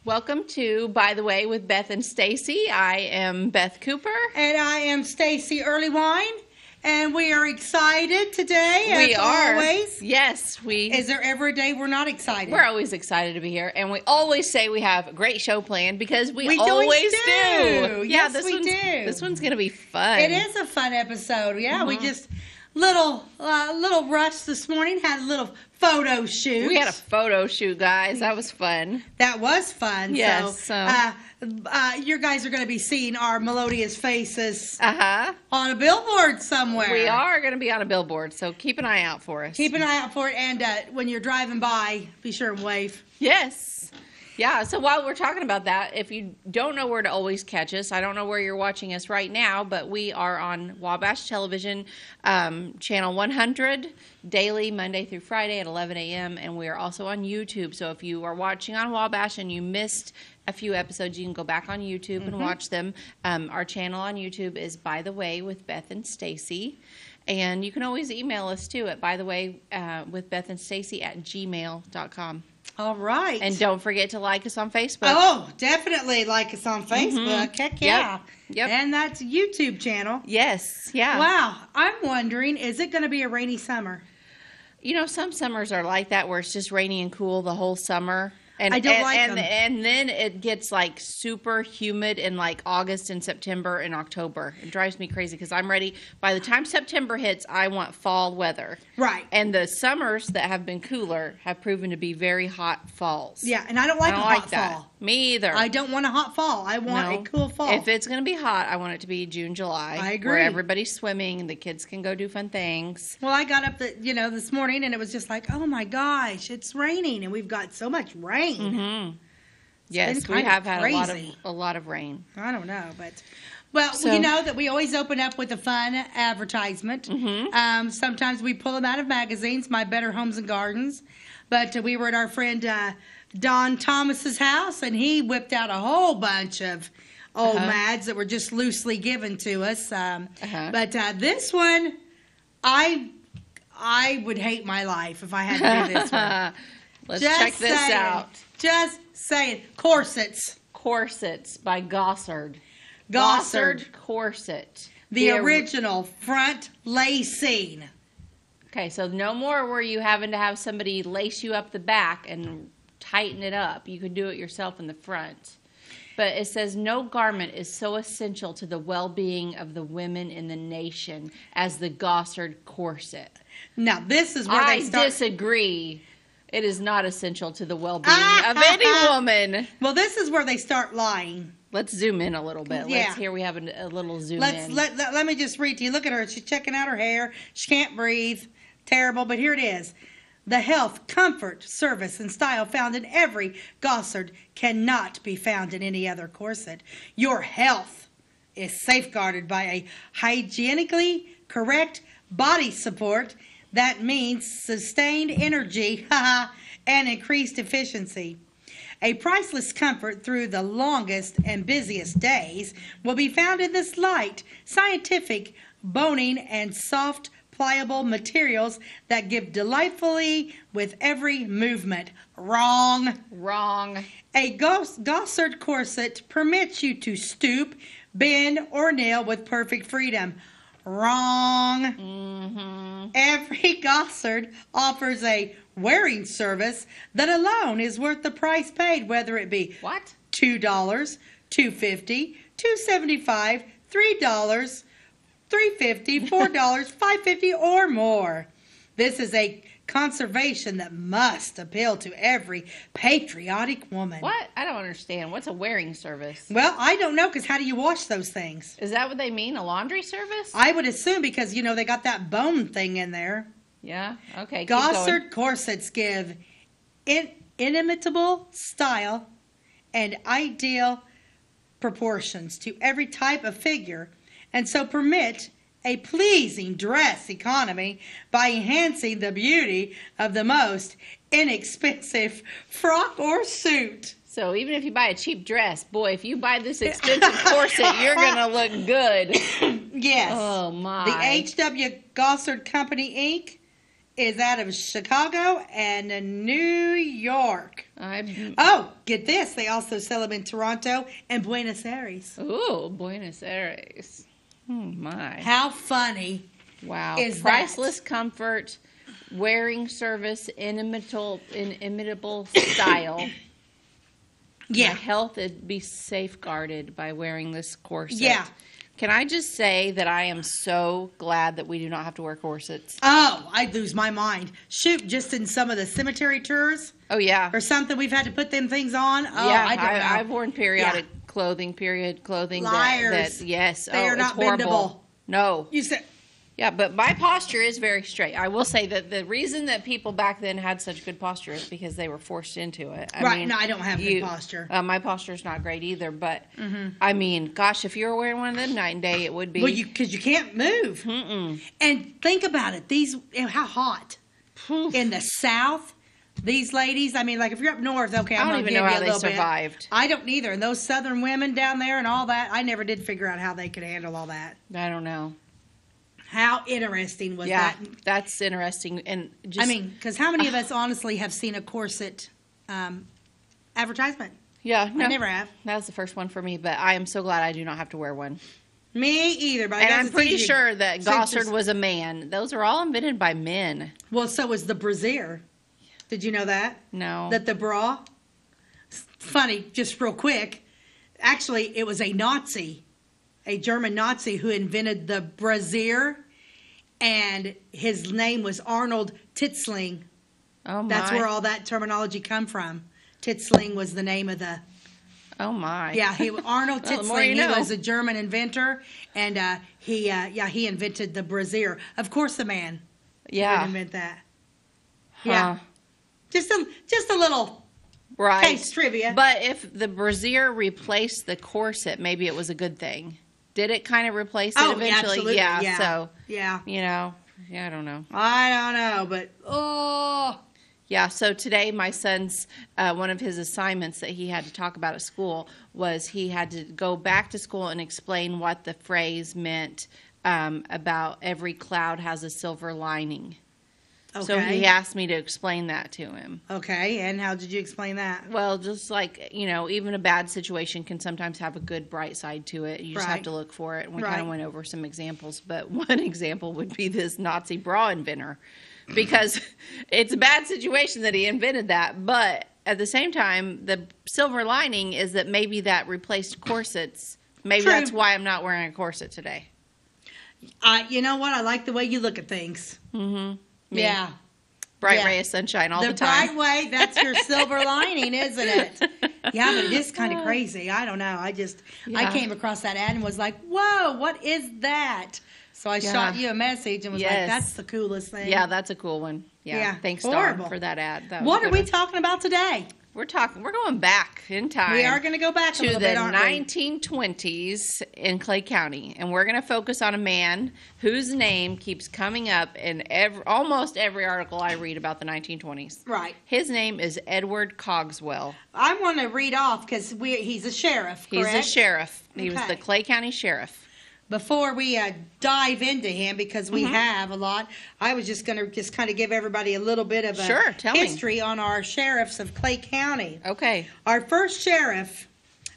Welcome to By the Way with Beth and Stacy. I am Beth Cooper. And I am Stacy Earlywine. And we are excited today, as always. Yes, Is there ever a day we're not excited? We're always excited to be here. And we always say we have a great show planned because we always do. Yes, we do. This one's going to be fun. It is a fun episode. Yeah, we just little rush this morning. Had a little photo shoot. We had a photo shoot, guys. That was fun. That was fun. Yes. So, you guys are going to be seeing our melodious faces on a billboard somewhere. We are going to be on a billboard, so keep an eye out for us. Keep an eye out for it, and when you're driving by, be sure and wave. Yes. Yeah, so while we're talking about that, if you don't know where to always catch us, I don't know where you're watching us right now, but we are on Wabash Television, channel 100, daily, Monday through Friday at 11 a.m., and we are also on YouTube. So if you are watching on Wabash and you missed a few episodes, you can go back on YouTube and watch them. Our channel on YouTube is By the Way with Beth and Stacy. And you can always email us, too, at bytheway with bethandstacy@gmail.com. All right. And don't forget to like us on Facebook. Oh, definitely like us on Facebook. Heck yeah. Yep. And that's a YouTube channel. Yes. Yeah. Wow. I'm wondering, is it going to be a rainy summer? You know, some summers are like that where it's just rainy and cool the whole summer. And I don't like them. And then it gets like super humid in like August and September and October. It drives me crazy because I'm ready. By the time September hits, I want fall weather. Right. And the summers that have been cooler have proven to be very hot falls. Yeah, and I don't like a hot fall. Me either. I don't want a hot fall. I want a cool fall. If it's going to be hot, I want it to be June, July. I agree. Where everybody's swimming and the kids can go do fun things. Well, I got up this morning and it was just like, oh my gosh, it's raining and we've got so much rain. Yes, we have had a lot of rain. I don't know, but you know that we always open up with a fun advertisement. Sometimes we pull them out of magazines, My Better Homes and Gardens. But we were at our friend Don Thomas's house, and he whipped out a whole bunch of old mads that were just loosely given to us. But this one, I would hate my life if I had to do this one. Let's check this out. Just saying. Corsets. Corsets by Gossard. Gossard corset. The original front lacing. Okay, so no more were you having to have somebody lace you up the back and tighten it up. You could do it yourself in the front. But it says, no garment is so essential to the well-being of the women in the nation as the Gossard corset. Now, this is where I disagree. It is not essential to the well-being of any woman. Well, this is where they start lying. Let's zoom in a little bit. Yeah. Here we have a little zoom in. Let me just read to you. Look at her. She's checking out her hair. She can't breathe. Terrible. But here it is. The health, comfort, service, and style found in every Gossard cannot be found in any other corset. Your health is safeguarded by a hygienically correct body support. That means sustained energy and increased efficiency. A priceless comfort through the longest and busiest days will be found in this light, scientific, boning, and soft, pliable materials that give delightfully with every movement. Wrong. Wrong. A Gossard corset permits you to stoop, bend, or kneel with perfect freedom. Wrong. Every Gossard offers a wearing service that alone is worth the price paid, whether it be what? $2, $2.50, $2.75, $3, $3.50, $4, $5.50, or more. This is a conservation that must appeal to every patriotic woman. What? I don't understand. What's a wearing service? Well, I don't know, because how do you wash those things? Is that what they mean, a laundry service? I would assume, because, they got that bone thing in there. Yeah? Okay, keep Gossard corsets give inimitable style and ideal proportions to every type of figure, and so permit a pleasing dress economy by enhancing the beauty of the most inexpensive frock or suit. So even if you buy a cheap dress, boy, if you buy this expensive corset, you're going to look good. Yes. Oh, my. The H.W. Gossard Company, Inc. is out of Chicago and New York. I'm Oh, get this. They also sell them in Toronto and Buenos Aires. Ooh, Buenos Aires. Oh my. How funny. Wow. is Priceless comfort, wearing service, inimitable style. Yeah. My health would be safeguarded by wearing this corset. Yeah. Can I just say that I am so glad that we do not have to wear corsets? Oh, I'd lose my mind. Shoot, just in some of the cemetery tours Oh, yeah. or something, we've had to put them things on. Oh, yeah, I don't know. I've worn periodic period clothing. Liars. That yes. They are it's not horrible. bendable. No. You said, Yeah, but my posture is very straight. I will say that the reason that people back then had such good posture is because they were forced into it. Right, no, I don't have good posture. My posture's not great either, but I mean, gosh, if you were wearing one of them night and day, it would be. well, because you can't move. Mm-mm. And think about it. These, how hot. In the South, these ladies, I mean, like if you're up north, okay, I I'm don't gonna even give know you how a they little bit. survived. I don't either. And those Southern women down there and all that, I never did figure out how they could handle all that. I don't know. How interesting was Yeah, that? that's interesting. And just, I mean, because how many of us honestly have seen a corset advertisement? yeah, no, I never have. That was the first one for me, but I am so glad I do not have to wear one. Me either. But I And guess I'm it's pretty easy. sure that So Gossard just- was a man. Those are all invented by men. Well, so was the brassiere. Did you know that? No. That the bra. Funny, just real quick. Actually, it was a Nazi, a German Nazi, who invented the brassiere, and his name was Arnold Titzling. Oh my. That's where all that terminology come from. Titzling was the name of the. Oh my. Yeah, Arnold Well, the more Titzling. you know. He was a German inventor, and he invented the brassiere. Of course, the man would Yeah. invent that. Huh. Yeah, just a little Right. case trivia. But if the brassiere replaced the corset, maybe it was a good thing. Did it kind of replace it Oh, eventually? absolutely. Yeah. Yeah. So, Yeah, you know, yeah, I don't know. I don't know, but oh, Yeah, so today my son's, one of his assignments that he had to talk about at school was he had to go back to school and explain what the phrase meant about every cloud has a silver lining. okay. So he asked me to explain that to him. Okay, and how did you explain that? Well, just like, you know, even a bad situation can sometimes have a good bright side to it. You just have Right. to look for it. And we Right. kind of went over some examples, but one example would be this Nazi bra inventor because it's a bad situation that he invented that. But at the same time, the silver lining is that maybe that replaced corsets. Maybe True. that's why I'm not wearing a corset today. You know what? I like the way you look at things. Mm-hmm. Yeah. Bright Yeah. ray of sunshine all the bright time. way, that's your silver lining, isn't it? Yeah, but it is kind of crazy. I don't know. I Yeah. came across that ad and was like, whoa, what is that? So I Yeah. shot you a message and was like, Yes. that's the coolest thing. Yeah, that's a cool one. Yeah. Yeah. Thanks, Horrible. Dawn, for that ad. That was What a are good we one. talking about today? We're going back in time. We are going to go back a to little the bit, aren't we? 1920s in Clay County, and we're going to focus on a man whose name keeps coming up in almost every article I read about the 1920s. Right. His name is Edward Cogswell. I want to read off because he's a sheriff, He's correct? a sheriff. He was Okay. the Clay County sheriff. Before we dive into him, because we Mm-hmm. have a lot, I was just going to kind of give everybody a little bit of a Sure, tell me. history on our sheriffs of Clay County. Okay. Our first sheriff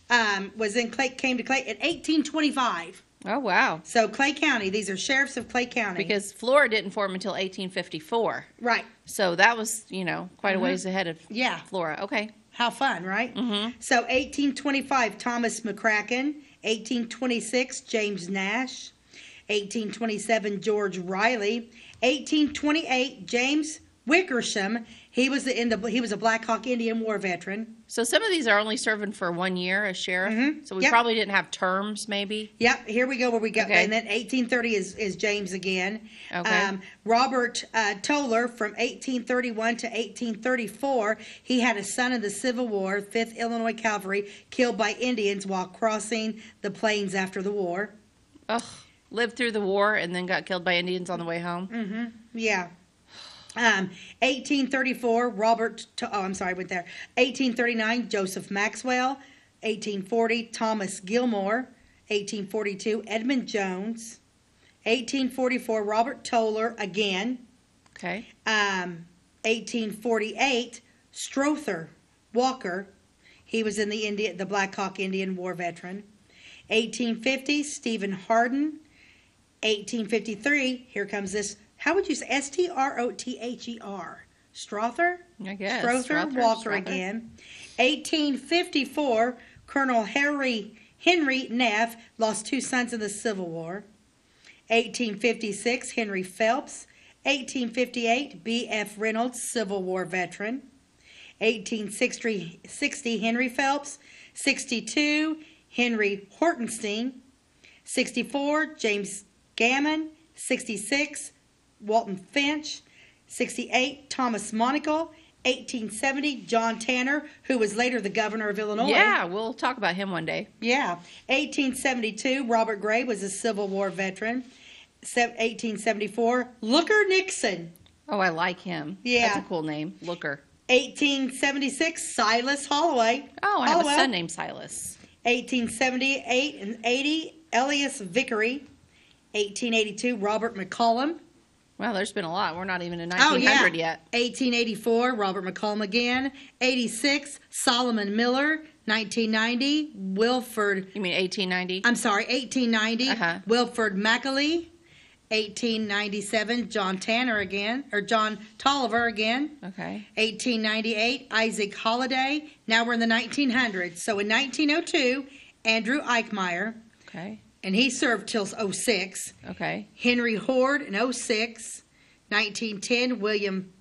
came to Clay in 1825. Oh, wow. So Clay County, these are sheriffs of Clay County. Because Flora didn't form until 1854. Right, So that was, quite a ways ahead of yeah. Flora. Okay. How fun, right? Mm-hmm. So 1825, Thomas McCracken. 1826, James Nash. 1827, George Riley. 1828, James Wickersham. He was a Black Hawk Indian War veteran. So some of these are only serving for 1 year as sheriff. So we Yep. probably didn't have terms, maybe. Yep, here we go where we go. Okay. And then 1830 is James again. Okay. Robert Toller from 1831 to 1834. He had a son in the Civil War, 5th Illinois Cavalry, killed by Indians while crossing the plains after the war. Ugh. Lived through the war and then got killed by Indians on the way home. Yeah. 1834, went there. 1839, Joseph Maxwell. 1840, Thomas Gilmore. 1842, Edmund Jones. 1844, Robert Toller again. Okay. 1848, Strother Walker. He was in the Black Hawk Indian War veteran. 1850, Stephen Hardin. 1853, here comes this. How would you say Strother? Strother? I guess. Strother Walker again. 1854, Colonel Henry Neff lost 2 sons in the Civil War. 1856, Henry Phelps. 1858, B.F. Reynolds, Civil War veteran. 1860, Henry Phelps. 62, Henry Hortenstein. 64, James Gammon. 66, Walton Finch. 68, Thomas Monaco. 1870, John Tanner, who was later the governor of Illinois. Yeah, we'll talk about him one day. Yeah. 1872, Robert Gray was a Civil War veteran. 1874, Looker Nixon. Oh, I like him. Yeah. That's a cool name, Looker. 1876, Silas Holloway. Oh, I have a son named Silas. 1878 and 80, Elias Vickery. 1882, Robert McCollum. Wow, there's been a lot. We're not even in 1900 yet. 1884, Robert McCollum again. 86, Solomon Miller. 1990, Wilford. You mean 1890? I'm sorry, 1890, Uh-huh. Wilford Macaulay. 1897, John Tolliver again. Okay. 1898, Isaac Holliday. Now we're in the 1900s. So in 1902, Andrew Eichmeyer, Okay. and he served till 06. Okay. Henry Hord in 06. 1910, William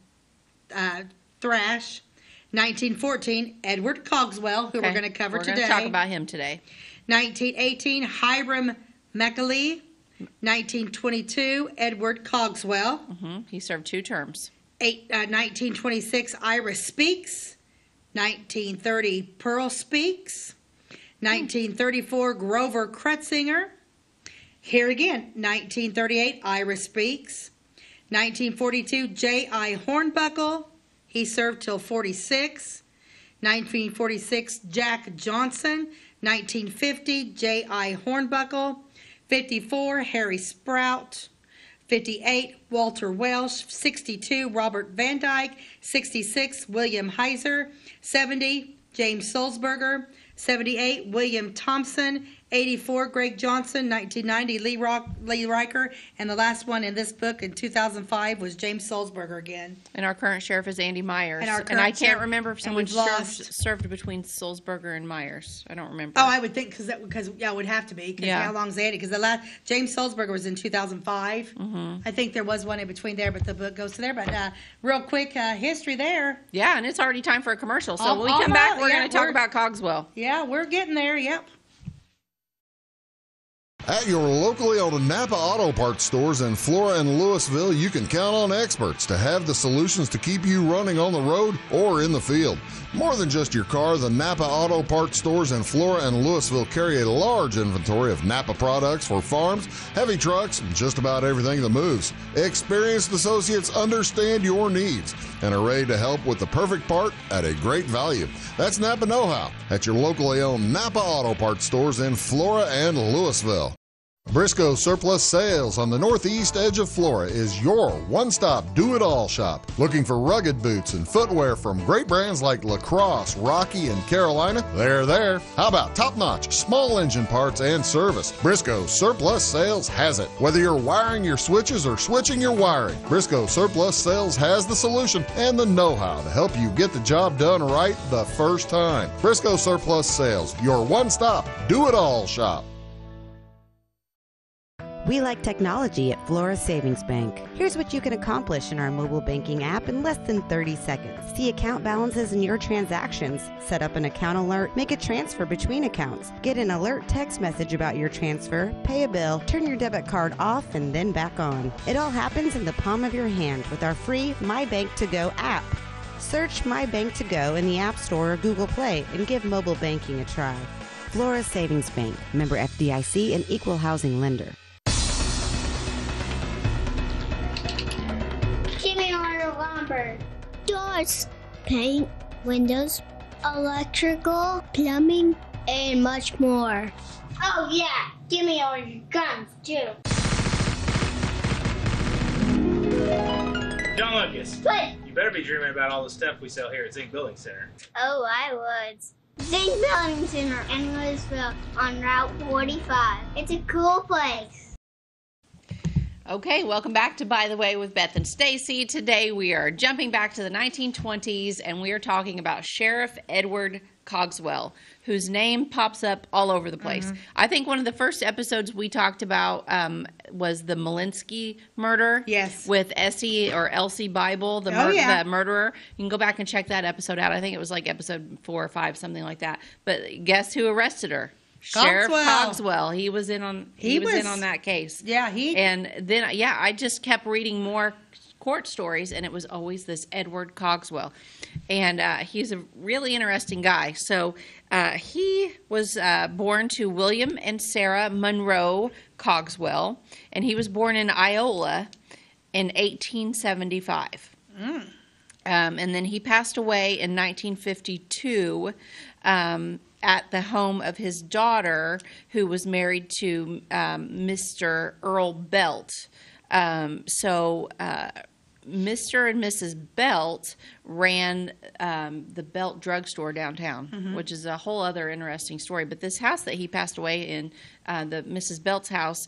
Thrash. 1914, Edward Cogswell, who we're going to cover today. We're going to talk about him today. 1918, Hiram Macaulay. 1922, Edward Cogswell. He served 2 terms. 1926, Ira Speaks. 1930, Pearl Speaks. 1934, Grover Krutzinger. Here again, 1938, Ira Speaks. 1942, J.I. Hornbuckle. He served till 46. 1946, Jack Johnson. 1950, J.I. Hornbuckle. 54, Harry Sprout. 58, Walter Welsh. 62, Robert Van Dyke. 66, William Heiser. 70, James Sulzberger. 78, William Thompson. 84, Greg Johnson. 1990, Lee Riker. And the last one in this book in 2005 was James Sulzberger again. And our current sheriff is Andy Myers. And our I current can't sheriff- remember if and someone we've lost. served between Sulzberger and Myers. I don't remember. Oh, I would think because it would have to be. Cause Yeah. how long's Andy? Because the last James Sulzberger was in 2005. I think there was one in between there, but the book goes to there. But real quick history there. Yeah, and it's already time for a commercial. So Oh, when we come back, oh, we're yeah, going to talk we're- about Cogswell. Yeah, we're getting there. Yep. At your locally owned Napa Auto Parts stores in Flora and Louisville, you can count on experts to have the solutions to keep you running on the road or in the field. More than just your car, the Napa Auto Parts stores in Flora and Louisville carry a large inventory of Napa products for farms, heavy trucks, and just about everything that moves. Experienced associates understand your needs and are ready to help with the perfect part at a great value. That's Napa Know-How at your locally owned Napa Auto Parts stores in Flora and Louisville. Briscoe Surplus Sales on the northeast edge of Flora is your one-stop do-it-all shop. Looking for rugged boots and footwear from great brands like Lacrosse, Rocky, and Carolina? They're there. How about top-notch small engine parts and service? Briscoe Surplus Sales has it. Whether you're wiring your switches or switching your wiring, Briscoe Surplus Sales has the solution and the know-how to help you get the job done right the first time. Briscoe Surplus Sales, your one-stop do-it-all shop. We like technology at Flora Savings Bank. Here's what you can accomplish in our mobile banking app in less than 30 seconds. See account balances in your transactions, set up an account alert, make a transfer between accounts, get an alert text message about your transfer, pay a bill, turn your debit card off and then back on. It all happens in the palm of your hand with our free My Bank to Go app. Search My Bank to Go in the App Store or Google Play and give mobile banking a try. Flora Savings Bank, member FDIC and equal housing lender. Jimmy Auto Lumber. Doors, paint, windows, electrical, plumbing, and much more. Oh yeah, give me all your guns too. John Lucas, What? you better be dreaming about all the stuff we sell here at Zink Building Center. Oh, I would. Zink Building Center in Louisville on Route 45. It's a cool place. Okay, welcome back to By the Way with Beth and Stacy. Today we are jumping back to the 1920s and we are talking about Sheriff Edward Cogswell, whose name pops up all over the place. I think one of the first episodes we talked about was the Malinsky murder. Yes. With Essie or Elsie Bible, the murderer. You can go back and check that episode out. I think it was like episode 4 or 5, something like that. But guess who arrested her? Sheriff Cogswell. He was in on that case. Yeah, and then I just kept reading more court stories, and it was always this Edward Cogswell, and he's a really interesting guy. So he was born to William and Sarah Monroe Cogswell, and he was born in Iola in 1875. And then he passed away in 1952. At the home of his daughter, who was married to Mr. Earl Belt. So Mr. and Mrs. Belt ran the Belt drugstore downtown, which is a whole other interesting story. But this house that he passed away in, the Mrs. Belt's house,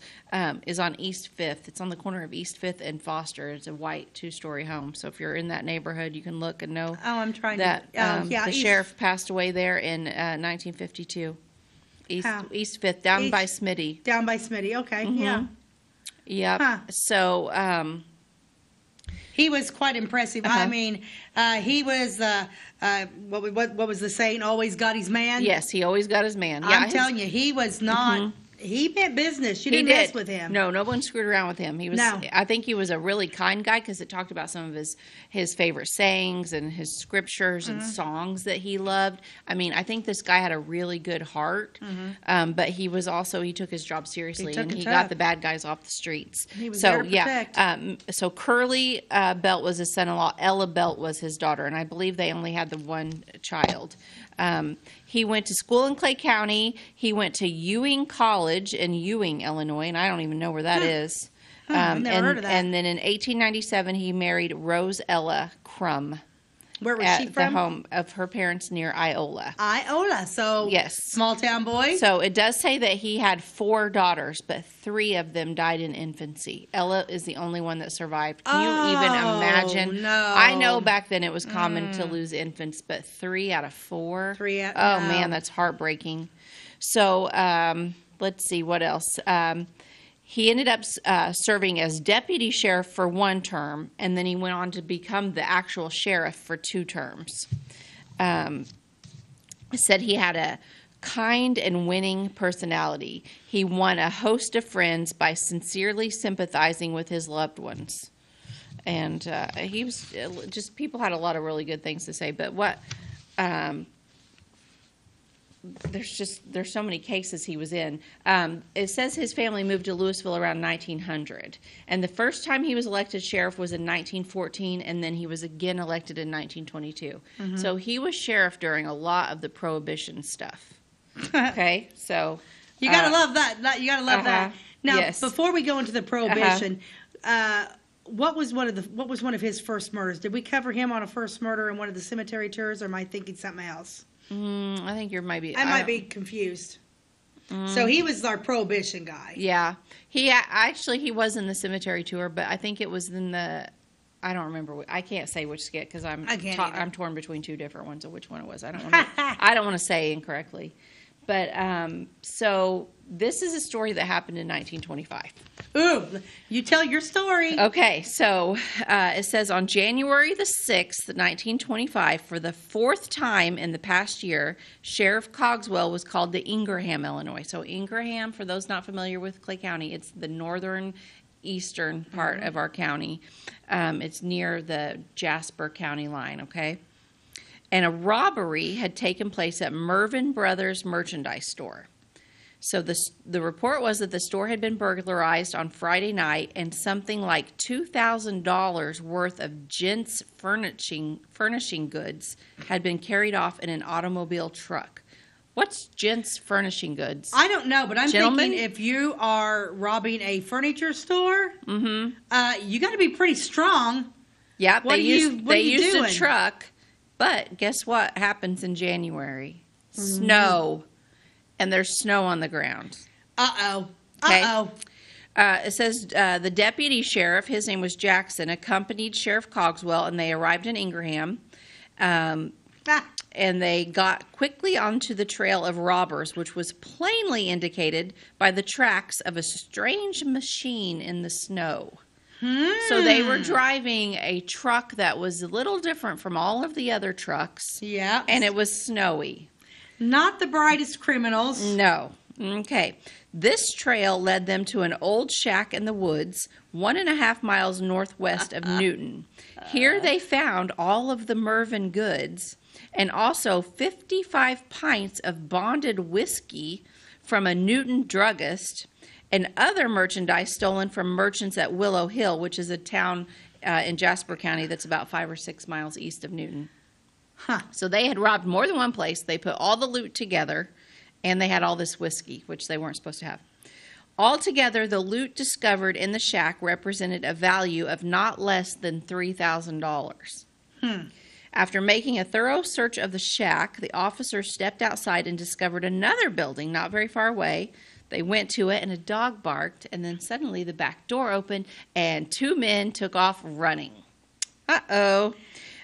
is on East 5th. It's on the corner of East 5th and Foster. It's a white 2-story home. So if you're in that neighborhood, you can look and know that the sheriff passed away there in 1952. East 5th, down by Smitty. Down by Smitty, okay, yeah. Yep. Huh. So he was quite impressive. I mean, he was, what was the saying, always got his man? yes, he always got his man. Yeah, I'm telling you, he was not, he meant business. You didn't mess with him. No one screwed around with him. He was. No. I think he was a really kind guy because it talked about some of his favorite sayings and his scriptures and songs that he loved. I mean, I think this guy had a really good heart, but he was also, he took his job seriously and he got the bad guys off the streets. He was there to protect. So Curly Belt was his son-in-law. Ella Belt was his daughter, and I believe they only had the one child. He went to school in Clay County. He went to Ewing College in Ewing, Illinois, and I don't even know where that is. I've never heard of that. And then in 1897, he married Rose Ella Crum. Where was she At from? the home of her parents near Iola. Iola, so Yes. small town boy. So it does say that he had 4 daughters, but 3 of them died in infancy. Ella is the only one that survived. Can you even imagine? No. I know back then it was common to lose infants, but 3 out of 4? Oh, no. man, that's heartbreaking. So let's see, what else? He ended up serving as deputy sheriff for 1 term, and then he went on to become the actual sheriff for 2 terms. Said he had a kind and winning personality. He won a host of friends by sincerely sympathizing with his loved ones. And he was just, people had a lot of really good things to say. But what, there's so many cases he was in. It says his family moved to Louisville around 1900. And the first time he was elected sheriff was in 1914, and then he was again elected in 1922. So he was sheriff during a lot of the Prohibition stuff. Okay, so You gotta love that. You gotta love that. Now, Yes. before we go into the Prohibition, what was one of his first murders? Did we cover him on a first murder in one of the cemetery tours, or am I thinking something else? I think you might be. I might be confused. So he was our Prohibition guy. Yeah, he was in the cemetery tour, but I think it was in the. I don't remember. I can't say which skit because I'm torn between 2 different ones of which one it was. I don't want to say incorrectly, but so this is a story that happened in 1925. Ooh, you tell your story. Okay, so it says on January the 6th, 1925, for the 4th time in the past year, Sheriff Cogswell was called to Ingraham, Illinois. So Ingraham, for those not familiar with Clay County, it's the northern eastern part of our county. It's near the Jasper County line, okay? And a robbery had taken place at Mervyn Brothers Merchandise Store. So the report was that the store had been burglarized on Friday night, and something like $2,000 worth of gents' furnishing goods had been carried off in an automobile truck. What's gents' furnishing goods? I don't know, but I'm Gentlemen? thinking if you are robbing a furniture store, you got to be pretty strong. Yeah, What they are you- used what are they you used doing? a truck, but guess what happens in January? Mm-hmm. Snow, and there's snow on the ground. Uh-oh. Okay. Uh-oh. It says the deputy sheriff, his name was Jackson, accompanied Sheriff Cogswell, and they arrived in Ingraham. Ah, And they got quickly onto the trail of robbers, which was plainly indicated by the tracks of a strange machine in the snow. So they were driving a truck that was a little different from all of the other trucks, yeah. and it was snowy. Not the brightest criminals. No. Okay. This trail led them to an old shack in the woods, 1.5 miles northwest of Newton. Here they found all of the Mervyn goods and also 55 pints of bonded whiskey from a Newton druggist and other merchandise stolen from merchants at Willow Hill, which is a town in Jasper County that's about 5 or 6 miles east of Newton. Huh. So they had robbed more than one place. They put all the loot together, and they had all this whiskey, which they weren't supposed to have. Altogether, the loot discovered in the shack represented a value of not less than $3,000. After making a thorough search of the shack, the officers stepped outside and discovered another building not very far away. They went to it, and a dog barked, and then suddenly the back door opened, and 2 men took off running. Uh-oh.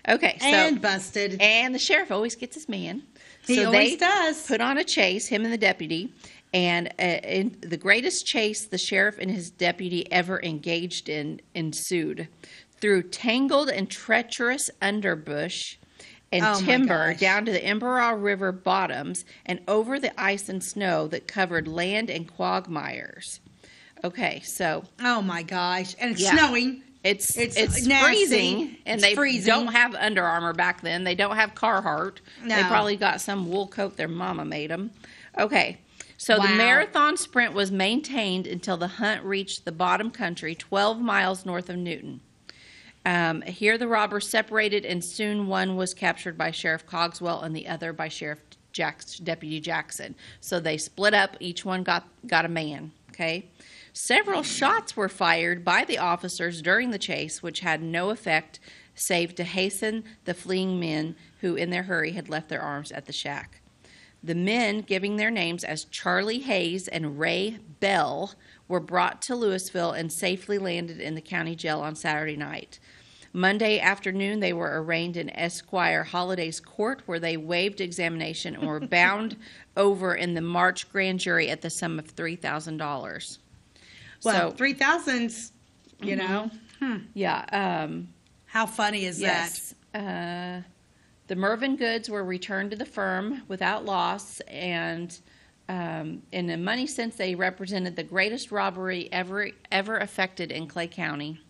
Okay, so... And busted. And the sheriff always gets his man. He always does. Put on a chase, him and the deputy, and in the greatest chase the sheriff and his deputy ever engaged in ensued. Through tangled and treacherous underbush and Oh, my timber gosh. down to the Emberaw River bottoms and over the ice and snow that covered land and quagmires. Okay, so Oh, my gosh. And it's Yeah. snowing. it's It's nasty. freezing, and It's they freezing. don't have Under Armour back then. They don't have Carhartt. They No. probably got some wool coat their mama made them. Okay, so the Wow. marathon sprint was maintained until the hunt reached the bottom country, 12 miles north of Newton. Here the robbers separated, and soon one was captured by Sheriff Cogswell and the other by Deputy Jackson. So they split up. Each one got a man. Okay. Several shots were fired by the officers during the chase, which had no effect save to hasten the fleeing men who, in their hurry, had left their arms at the shack. The men, giving their names as Charlie Hayes and Ray Bell, were brought to Louisville and safely landed in the county jail on Saturday night. Monday afternoon, they were arraigned in Esquire Holliday's court, where they waived examination and were bound over in the March grand jury at the sum of $3,000. Well, So- 3,000's, you know. Yeah. How funny is Yes. The Mervyn goods were returned to the firm without loss, and in a money sense, they represented the greatest robbery ever effected in Clay County.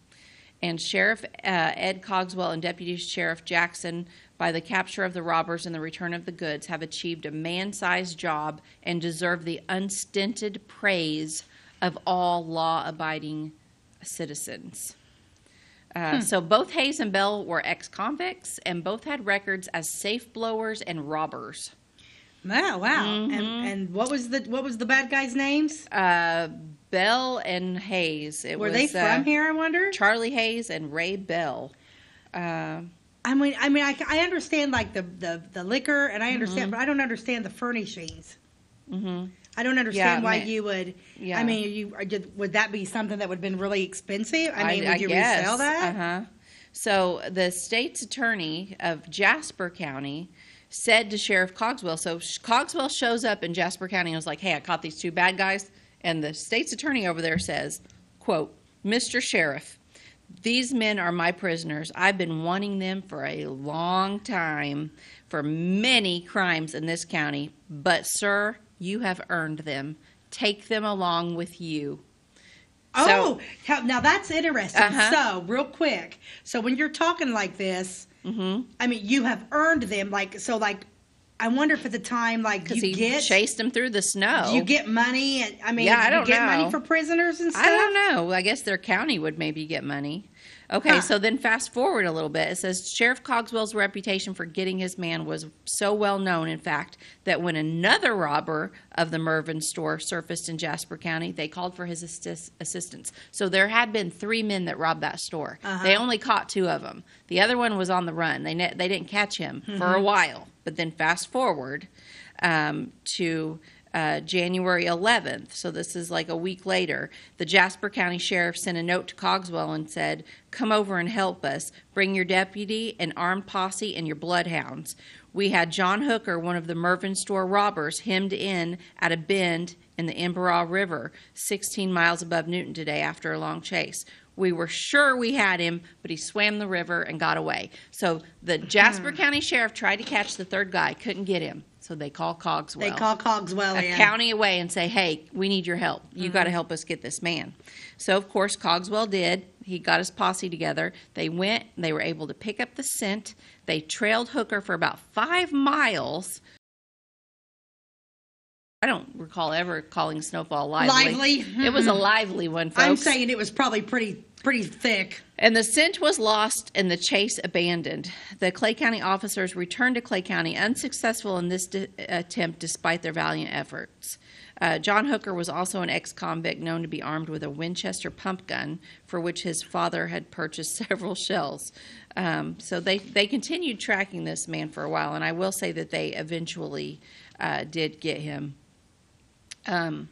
And Sheriff Ed Cogswell and Deputy Sheriff Jackson, by the capture of the robbers and the return of the goods, have achieved a man-sized job and deserve the unstinted praise of all law-abiding citizens. So both Hayes and Bell were ex-convicts, and both had records as safe blowers and robbers. that? Wow. Mm-hmm. And what was the bad guys' names? Bell and Hayes. Were they from here, I wonder? Charlie Hayes and Ray Bell. I I understand like the liquor, and I understand, but I don't understand the furnishings. Mm-hmm. I don't understand why man. you would. Yeah. I mean, would that be something that would have been really expensive? I mean, would you guess. resell that? Uh-huh. So the state's attorney of Jasper County said to Sheriff Cogswell, so Cogswell shows up in Jasper County and was like, hey, I caught these 2 bad guys. And the state's attorney over there says, quote, Mr. Sheriff, these men are my prisoners. I've been wanting them for a long time for many crimes in this county. But, sir, you have earned them. Take them along with you. Oh, now that's interesting. Uh-huh. So, real quick. So, when you're talking like this, I mean, you have earned them. I wonder if at the time, Because he chased them through the snow. you get money, and I mean, Yeah, I you don't get know. money for prisoners and stuff. I don't know. I guess their county would maybe get money. Okay, so then fast forward a little bit. It says Sheriff Cogswell's reputation for getting his man was so well known, in fact, that when another robber of the Mervyn store surfaced in Jasper County, they called for his assistance. So there had been 3 men that robbed that store. They only caught 2 of them. The other one was on the run. They didn't catch him for a while. But then fast forward to January 11th, so this is like a week later, the Jasper County Sheriff sent a note to Cogswell and said, "Come over and help us. Bring your deputy, an armed posse, and your bloodhounds. We had John Hooker, one of the Mervyn store robbers, hemmed in at a bend in the Emberaw River, 16 miles above Newton today after a long chase. We were sure we had him, but he swam the river and got away." So the Jasper County Sheriff tried to catch the third guy, couldn't get him. So they call Cogswell. They call Cogswell a county away and say, "Hey, we need your help. You got to help us get this man." So, of course, Cogswell did. He got his posse together. They went. They were able to pick up the scent. They trailed Hooker for about 5 miles. I don't recall ever calling Snowfall lively. It was a lively one, folks. I'm saying it was probably pretty thick. And the scent was lost and the chase abandoned. The Clay County officers returned to Clay County unsuccessful in this attempt despite their valiant efforts. John Hooker was also an ex-convict known to be armed with a Winchester pump gun for which his father had purchased several shells. So they continued tracking this man for a while, and I will say that they eventually did get him. And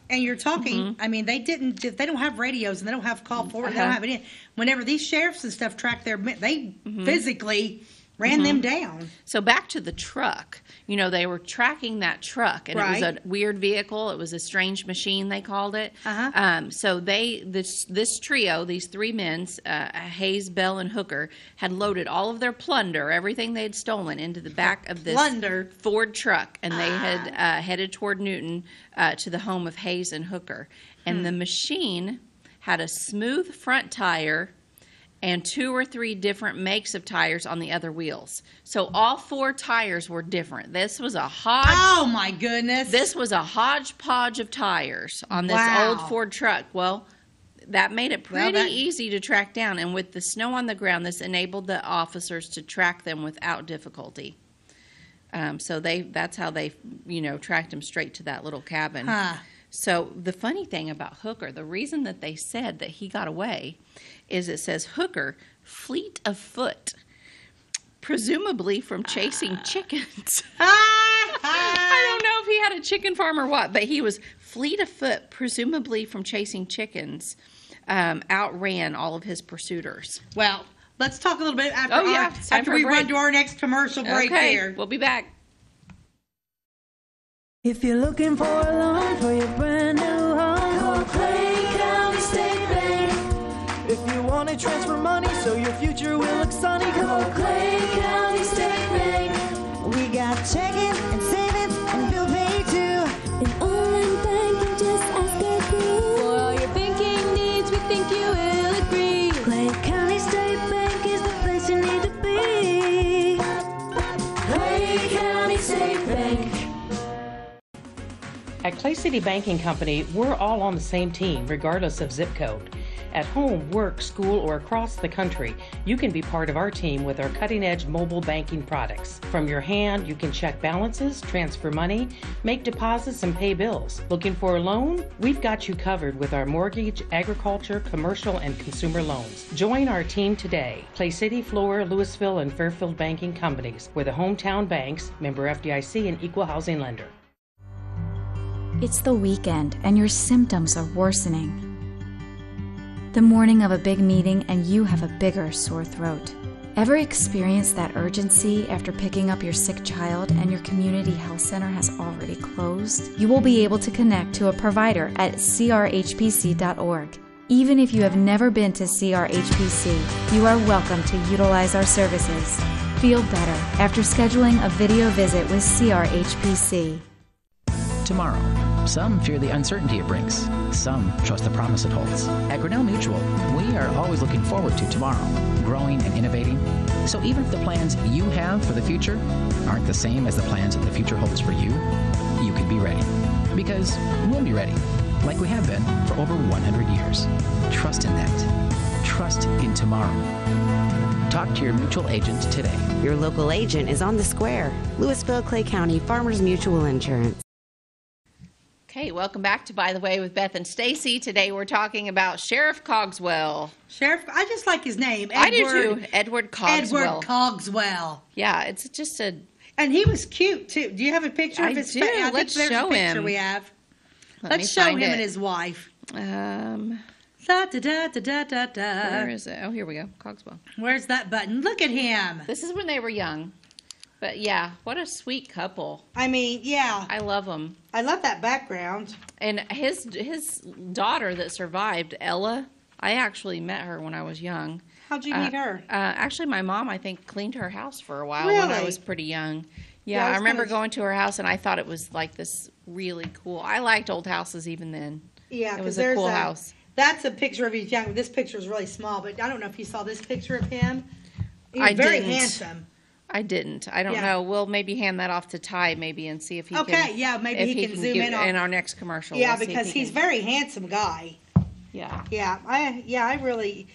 you're talking. I mean, they don't have radios and they don't have call forward. They don't have it. Whenever these sheriffs and stuff track they physically ran them down. So back to the truck. They were tracking that truck, and it was a weird vehicle. It was a strange machine, they called it. So this trio, these 3 men, Hayes, Bell, and Hooker, had loaded all of their plunder, everything they had stolen, into the back of this Ford truck, and they had headed toward Newton to the home of Hayes and Hooker. And the machine had a smooth front tire and 2 or 3 different makes of tires on the other wheels. So all 4 tires were different. This was a Oh my goodness. This was a hodgepodge of tires on this old Ford truck. Well, that made it pretty easy to track down, and with the snow on the ground, this enabled the officers to track them without difficulty. So that's how they, tracked them straight to that little cabin. So the funny thing about Hooker, the reason that they said that he got away is it says Hooker, fleet of foot, presumably from chasing chickens. I don't know if he had a chicken farm or what, but he was fleet of foot, presumably from chasing chickens, outran all of his pursuers. Well, let's talk a little bit after we run to our next commercial break here. We'll be back. If you're looking for a loan for your brand new home, call Clay County State Bank. If you want to transfer money so your future will look sunny, call Clay County State Bank. We got checking and savings and bill pay too. An online banking, just ask our crew. For all your banking needs, we think you will agree. Clay County State Bank is the place you need to be. Clay County State Bank. At Clay City Banking Company, we're all on the same team, regardless of zip code. At home, work, school, or across the country, you can be part of our team with our cutting-edge mobile banking products. From your hand, you can check balances, transfer money, make deposits, and pay bills. Looking for a loan? We've got you covered with our mortgage, agriculture, commercial, and consumer loans. Join our team today. Clay City, Flora, Louisville, and Fairfield Banking Companies. We're the hometown banks, member FDIC, and equal housing lender. It's the weekend and your symptoms are worsening. The morning of a big meeting and you have a bigger sore throat. Ever experienced that urgency after picking up your sick child and your community health center has already closed? You will be able to connect to a provider at crhpc.org. Even if you have never been to CRHPC, you are welcome to utilize our services. Feel better after scheduling a video visit with CRHPC. Tomorrow. Some fear the uncertainty it brings. Some trust the promise it holds. At Grinnell Mutual, we are always looking forward to tomorrow, growing and innovating. So even if the plans you have for the future aren't the same as the plans that the future holds for you, you can be ready. Because we'll be ready. like we have been for over 100 years. Trust in that. Trust in tomorrow. Talk to your mutual agent today. Your local agent is on the square. Louisville, Clay County Farmers Mutual Insurance. Okay, welcome back to By the Way with Beth and Stacy. Today we're talking about Sheriff Cogswell. Sheriff, I just like his name. I do too. Edward Cogswell. Edward Cogswell. Yeah, it's just a... And he was cute, too. Do you have a picture of his do. face? Let's there's show a picture him. we have. Let me Let's show him find it. and his wife. Da, da, da, da, da, da, da. Where is it? Oh, here we go. Cogswell. Where's that button? Look at him. This is when they were young. But yeah, what a sweet couple. I mean, yeah. I love them. I love that background. And his daughter that survived, Ella, I actually met her when I was young. How'd you meet her? Actually, my mom, I think, cleaned her house for a while when I Really? was pretty young. Yeah, Yeah, I I remember was- going to her house, and I thought it was like this really cool. I liked old houses even then. Yeah, It because was a there's cool house. That's a picture of his young. This picture is really small, but I don't know if you saw this picture of him. He was I very didn't. handsome. I didn't. I don't Yeah. know. We'll maybe hand that off to Ty maybe and see if he Okay, can. yeah, maybe if he can zoom give- in on- our next commercial. Yeah, We'll see if because he he's can- very handsome guy. Yeah. Yeah, I really,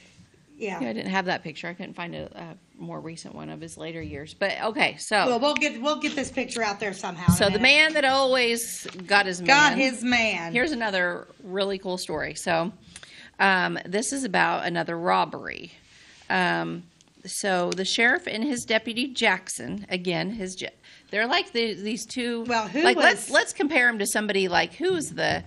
Yeah, I didn't have that picture. I couldn't find a more recent one of his later years. But okay, so Well, we'll get this picture out there somehow. so the man that always got his man. got his man. Here's another really cool story. So, this is about another robbery. So the sheriff and his deputy Jackson, again, they're like these two. Well, who like was- let's compare him to somebody like who's the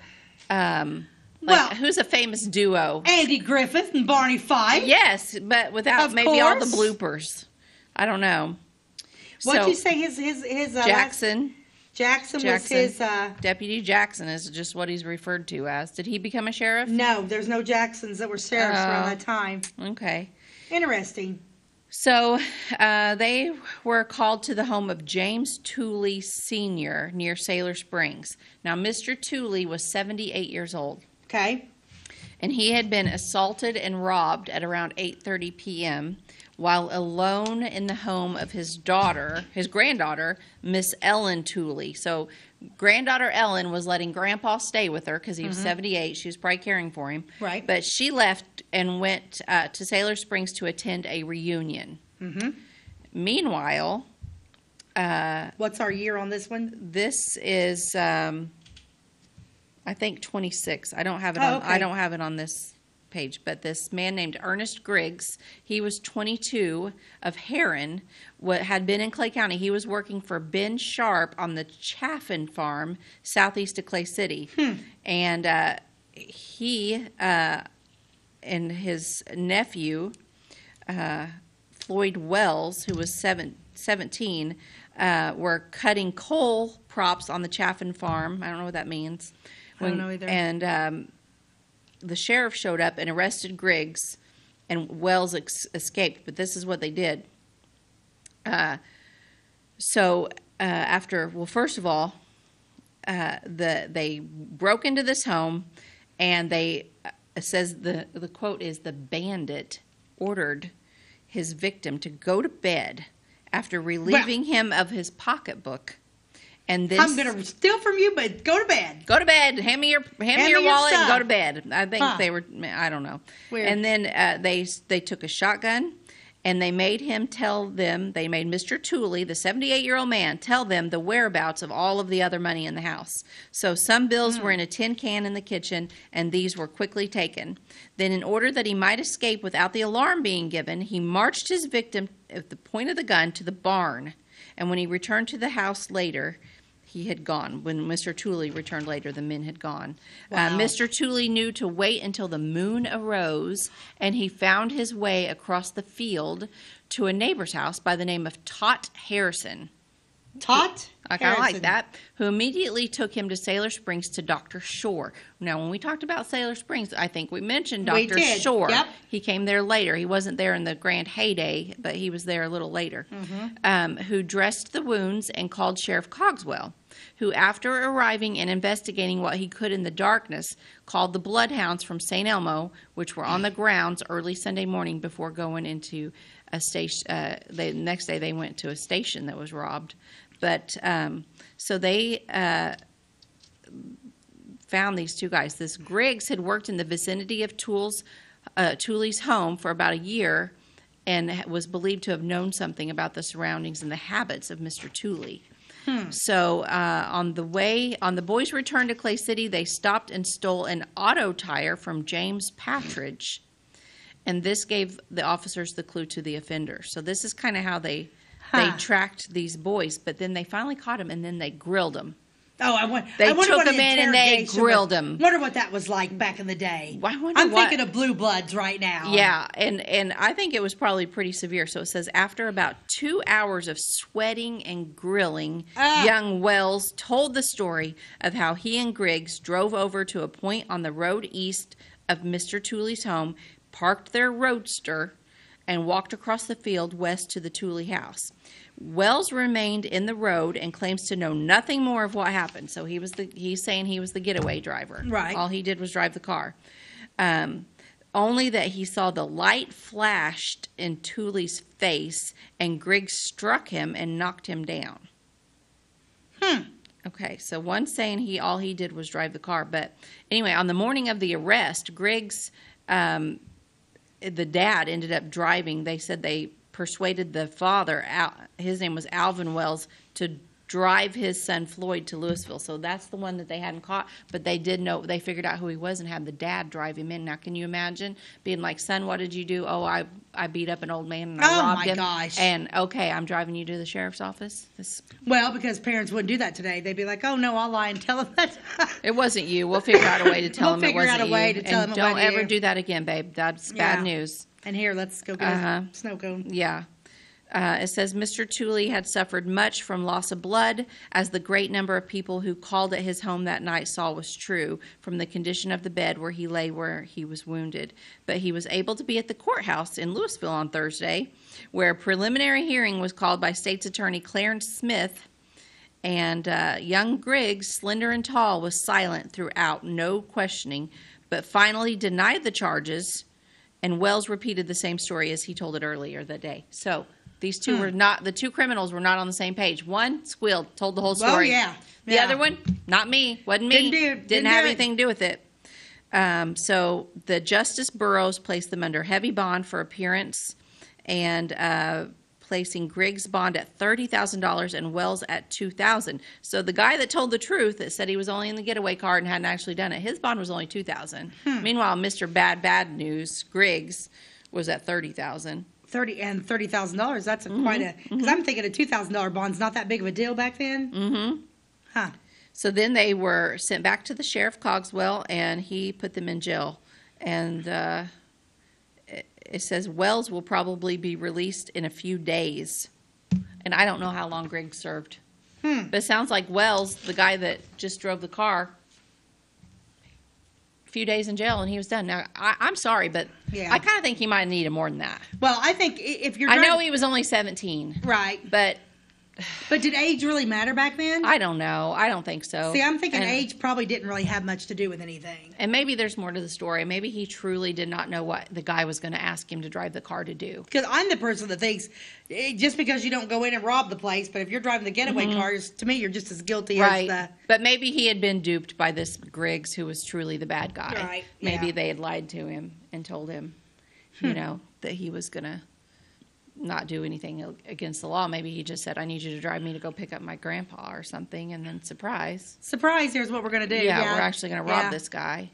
Well- who's a famous duo? Andy Griffith and Barney Fife. Yes, but without Of maybe all the course. bloopers. I don't know. What'd So, you say? His Jackson. Jackson was Jackson. his. Deputy Jackson is just what he's referred to as. Did he become a sheriff? No, there's no Jacksons that were sheriffs around Oh. that time. Okay. Interesting. So they were called to the home of James Tooley Sr. near Sailor Springs. Now, Mr. Tooley was 78 years old. Okay. And he had been assaulted and robbed at around 8:30 p.m. while alone in the home of his granddaughter, Miss Ellen Tooley. So granddaughter Ellen was letting Grandpa stay with her because he was 78. She was probably caring for him. Right. But she left and went to Sailor Springs to attend a reunion. Mm-hmm. Meanwhile, What's our year on this one? this is I think 26. I don't have it Oh, on. okay. I don't have it on this page. But this man named Ernest Griggs, he was 22 of Heron, had been in Clay County. He was working for Ben Sharp on the Chaffin Farm southeast of Clay City, and he and his nephew Floyd Wells, who was 17, were cutting coal props on the Chaffin Farm. I don't know what that means. I don't know either. And the sheriff showed up and arrested Griggs, and Wells escaped. But this is what they did. First of all, they broke into this home, and it says the quote is, the bandit ordered his victim to go to bed after relieving him of his pocketbook. And this, I'm gonna steal from you, but go to bed. go to bed. Hand me your me your wallet and stuff. go to bed. I think Huh. they were. I don't know. Weird. And then they took a shotgun, and they made him tell them. They made Mr. Tooley, the 78-year-old man, tell them the whereabouts of all of the other money in the house. So some bills were in a tin can in the kitchen, and these were quickly taken. Then, in order that he might escape without the alarm being given, he marched his victim at the point of the gun to the barn. And when he returned to the house later, he had gone. When Mr. Tooley returned later, the men had gone. Wow. Mr. Tooley knew to wait until the moon arose, and he found his way across the field to a neighbor's house by the name of Tot Harrison. Tot? I kind of like Harrison. that. Who immediately took him to Sailor Springs to Dr. Shore. Now, when we talked about Sailor Springs, I think we mentioned We Dr. did. Shore. Yep. He came there later. He wasn't there in the grand heyday, but he was there a little later. Who dressed the wounds and called Sheriff Cogswell, who, after arriving and investigating what he could in the darkness, called the Bloodhounds from St. Elmo, which were on the grounds early Sunday morning before going into a station. The next day they went to a station that was robbed. But so they found these two guys. This Griggs had worked in the vicinity of Tooley's home for about a year and was believed to have known something about the surroundings and the habits of Mr. Tooley. So on the boys' return to Clay City, they stopped and stole an auto tire from James Patridge, and this gave the officers the clue to the offender. So this is kind of how they tracked these boys, but then they finally caught him, and then they grilled them. Oh, They wonder took what him an in and they interrogation grilled was. him. Wonder what that was like back in the day. I'm thinking of Blue Bloods right now. Yeah, and I think it was probably pretty severe. So it says, after about 2 hours of sweating and grilling, young Wells told the story of how he and Griggs drove over to a point on the road east of Mr. Tooley's home, parked their roadster, and walked across the field west to the Tooley house. Wells remained in the road and claims to know nothing more of what happened. So he's saying he was the getaway driver. Right. All he did was drive the car. Only that he saw the light flashed in Tooley's face and Griggs struck him and knocked him down. Okay, so one's saying all he did was drive the car. But anyway, on the morning of the arrest, Griggs, the dad, ended up driving. They said they persuaded the father, his name was Alvin Wells, to drive his son Floyd to Louisville. So that's the one that they hadn't caught, but they did know, they figured out who he was and had the dad drive him in. Now, can you imagine being like, son, what did you do? Oh, I beat up an old man and I robbed him. Oh, my gosh. And, okay, I'm driving you to the sheriff's office. Well, because parents wouldn't do that today. They'd be like, oh, no, I'll lie and tell them that. It wasn't you. We'll figure out a way to tell them it wasn't you. We'll figure out a way to tell them it wasn't you. And don't ever do that again, babe. That's bad news. And here, let's go get a snow cone. Yeah. It says Mr. Tooley had suffered much from loss of blood, as the great number of people who called at his home that night saw was true from the condition of the bed where he lay where he was wounded. But he was able to be at the courthouse in Louisville on Thursday, where a preliminary hearing was called by State's Attorney Clarence Smith. And young Griggs, slender and tall, was silent throughout, no questioning, but finally denied the charges. And Wells repeated the same story as he told it earlier that day. So these two were not, the two criminals were not on the same page. One squealed, told the whole story. Oh, yeah. The other one, not me, wasn't me. Didn't have anything to do with it. So the Justice Burroughs placed them under heavy bond for appearance and placing Griggs' bond at $30,000 and Wells at $2,000. So the guy that told the truth, that said he was only in the getaway car and hadn't actually done it, his bond was only $2,000. Meanwhile, Mr. Bad News, Griggs, was at $30,000. $30,000. That's quite a. Because I'm thinking a $2,000 bond's not that big of a deal back then. So then they were sent back to the sheriff Cogswell, and he put them in jail. And it says Wells will probably be released in a few days. And I don't know how long Griggs served. But it sounds like Wells, the guy that just drove the car, a few days in jail and he was done. Now, I'm sorry, but I kind of think he might have needed more than that. Well, I think if you're... I know he was only 17. Right. But did age really matter back then? I don't know. I don't think so. See, I'm thinking age probably didn't really have much to do with anything. And maybe there's more to the story. Maybe he truly did not know what the guy was going to ask him to drive the car to do. Because I'm the person that thinks just because you don't go in and rob the place, but if you're driving the getaway cars, to me, you're just as guilty as the... But maybe he had been duped by this Griggs, who was truly the bad guy. Right. Maybe they had lied to him and told him, you know, that he was going to not do anything against the law. Maybe he just said, I need you to drive me to go pick up my grandpa or something, and then surprise, here's what we're going to do. Yeah, we're actually going to rob this guy.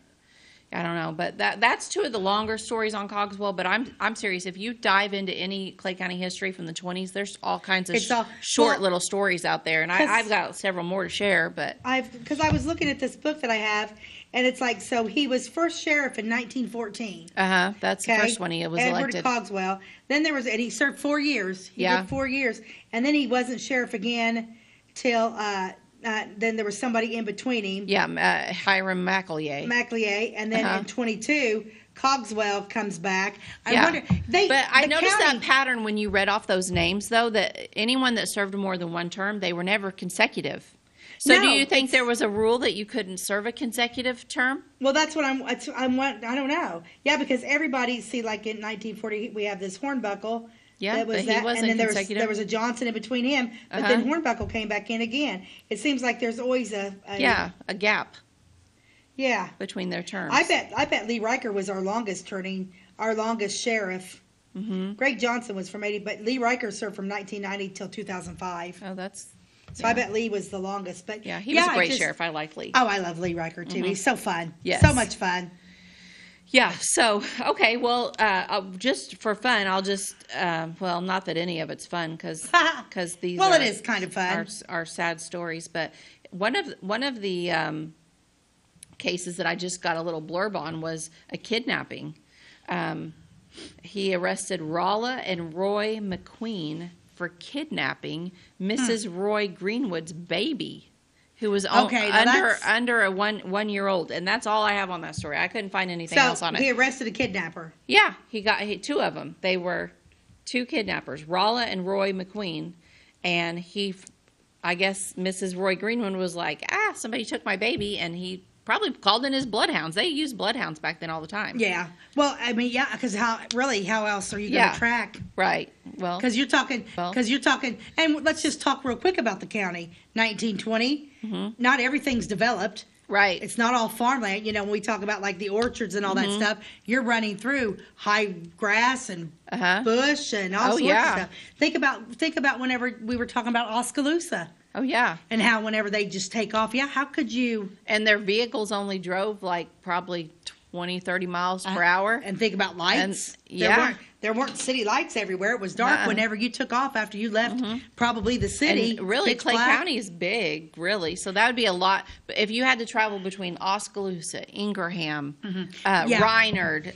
I don't know, but that's two of the longer stories on Cogswell, but I'm serious. If you dive into any Clay County history from the 20s, there's all kinds of short little stories out there, and I've got several more to share. But because I was looking at this book that I have, and it's like, so he was first sheriff in 1914. That's the first one he was elected. Edward Cogswell. Then there was, and he served 4 years. He did 4 years, and then he wasn't sheriff again till then there was somebody in between him. Yeah, Hiram McElea. And then in 22, Cogswell comes back. I wonder. But I noticed that pattern when you read off those names, though, that anyone that served more than one term, they were never consecutive. So do you think there was a rule that you couldn't serve a consecutive term? Well, that's what I don't know. Yeah, because everybody, see, like in 1940, we have this Hornbuckle. Yeah, but he wasn't and then consecutive. there was a Johnson in between him, but then Hornbuckle came back in again. It seems like there's always a gap. Yeah. between their terms. I bet Lee Riker was our longest sheriff. Mm-hmm. Greg Johnson was from 80, but Lee Riker served from 1990 till 2005. Oh, that's. So I bet Lee was the longest. But yeah, he was a great sheriff. I like Lee. Oh, I love Lee Riker too. Mhm. He's so fun. Yes. So much fun. Yeah. So okay. Well, just for fun, I'll just well, not that any of it's fun because these. Well, it is kind of fun. Are sad stories, but one of the cases that I just got a little blurb on was a kidnapping. He arrested Rolla and Roy McQueen for kidnapping Mrs. Roy Greenwood's baby, who was under a 1 year old, and that's all I have on that story. I couldn't find anything else on it. So he arrested a kidnapper. Yeah, he got two of them. They were two kidnappers, Rolla and Roy McQueen, and I guess Mrs. Roy Greenwood was like, somebody took my baby, and he probably called in his bloodhounds. They used bloodhounds back then all the time. Yeah. Well, I mean, yeah, because how else are you going to track? Right. Well, because you're talking, and let's just talk real quick about the county. 1920, not everything's developed. Right. It's not all farmland. You know, when we talk about like the orchards and all that stuff, you're running through high grass and bush and all sorts of stuff. Think about whenever we were talking about Oskaloosa. Oh, yeah. And how whenever they just take off, how could you? And their vehicles only drove like probably 20, 30 miles per hour. And think about lights. And, there weren't city lights everywhere. It was dark whenever you took off after you left probably the city. And really, Clay County is big, really. So that would be a lot. But if you had to travel between Oskaloosa, Ingraham, Reinard,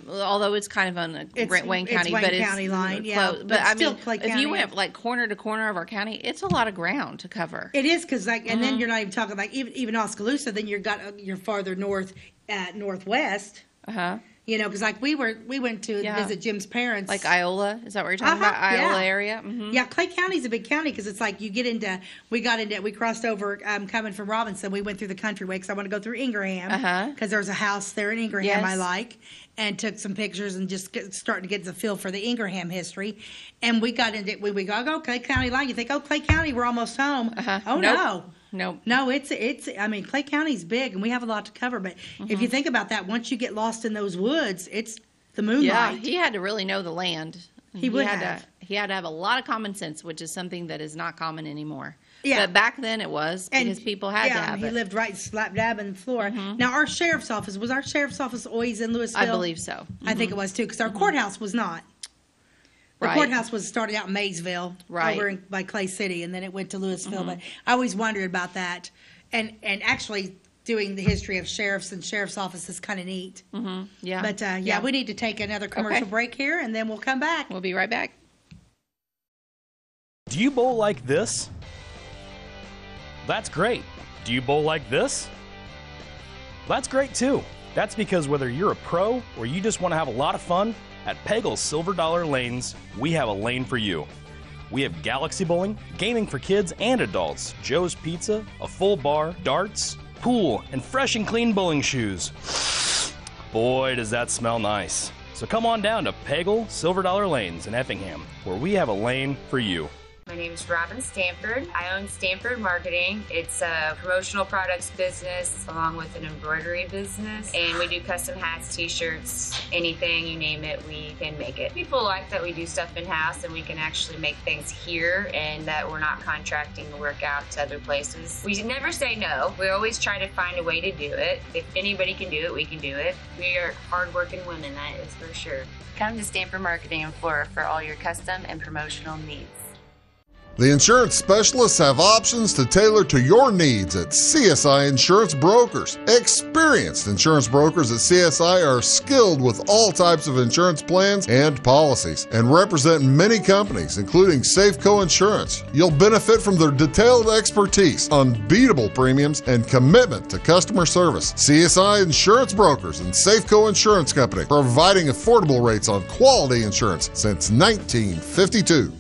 although it's kind of on Wayne County, Wayne but County line, close. But I still mean, Clay County. If you went like corner to corner of our county, it's a lot of ground to cover. It is because and then you're not even talking like even Oskaloosa. Then you're farther north, northwest. You know, because like we went to visit Jim's parents. Like Iola, is that what you're talking about? Iola area? Mm-hmm. Yeah, Clay County's a big county because it's like we crossed over coming from Robinson. We went through the countryway because I want to go through Ingraham because there's a house there in Ingraham I like, and took some pictures and just starting to get the feel for the Ingraham history. And we got into we go Clay County line. You think, Clay County, we're almost home. Oh, nope. No, it's. I mean, Clay County's big, and we have a lot to cover. But if you think about that, once you get lost in those woods, it's the moonlight. Yeah, he had to really know the land. He had to have a lot of common sense, which is something that is not common anymore. Yeah, but back then it was because people had to have it. He lived right slap dab in Flora. Now, our sheriff's office always in Louisville? I believe so. I think it was too, because our courthouse was not. The courthouse started out in Maysville, over by Clay City, and then it went to Louisville. But I always wondered about that, and actually doing the history of sheriffs and sheriff's office is kind of neat. Yeah. But we need to take another commercial break here, and then we'll come back. We'll be right back. Do you bowl like this? That's great. Do you bowl like this? That's great too. That's because whether you're a pro or you just want to have a lot of fun, at Pegel's Silver Dollar Lanes, we have a lane for you. We have galaxy bowling, gaming for kids and adults, Joe's Pizza, a full bar, darts, pool, and fresh and clean bowling shoes. Boy, does that smell nice. So come on down to Pegel Silver Dollar Lanes in Effingham, where we have a lane for you. My name is Robin Stanford. I own Stanford Marketing. It's a promotional products business along with an embroidery business. And we do custom hats, t-shirts, anything, you name it, we can make it. People like that we do stuff in-house and we can actually make things here and that we're not contracting the work out to other places. We never say no. We always try to find a way to do it. If anybody can do it, we can do it. We are hardworking women, that is for sure. Come to Stanford Marketing in Flora for all your custom and promotional needs. The insurance specialists have options to tailor to your needs at CSI Insurance Brokers. Experienced insurance brokers at CSI are skilled with all types of insurance plans and policies and represent many companies, including Safeco Insurance. You'll benefit from their detailed expertise, unbeatable premiums, and commitment to customer service. CSI Insurance Brokers and Safeco Insurance Company, providing affordable rates on quality insurance since 1952.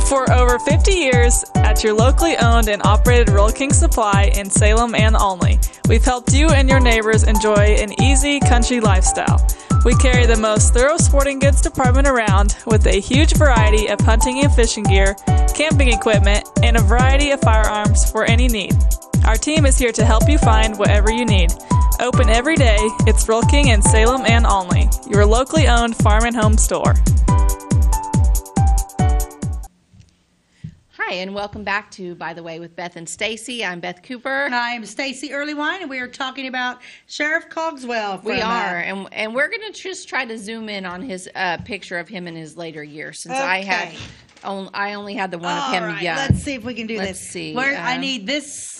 For over 50 years, at your locally owned and operated Royal King Supply in Salem and Olney, we've helped you and your neighbors enjoy an easy country lifestyle. We carry the most thorough sporting goods department around with a huge variety of hunting and fishing gear, camping equipment, and a variety of firearms for any need. Our team is here to help you find whatever you need. Open every day, it's Rural King in Salem and Olney, your locally owned farm and home store. Hi, and welcome back to By the Way with Beth and Stacy. I'm Beth Cooper. And I am Stacy Earlywine, and we are talking about Sheriff Cogswell. We are, and we're going to just try to zoom in on his picture of him in his later years, since I only had the one of him young. Let's see if we can do Let's this. see. I need this.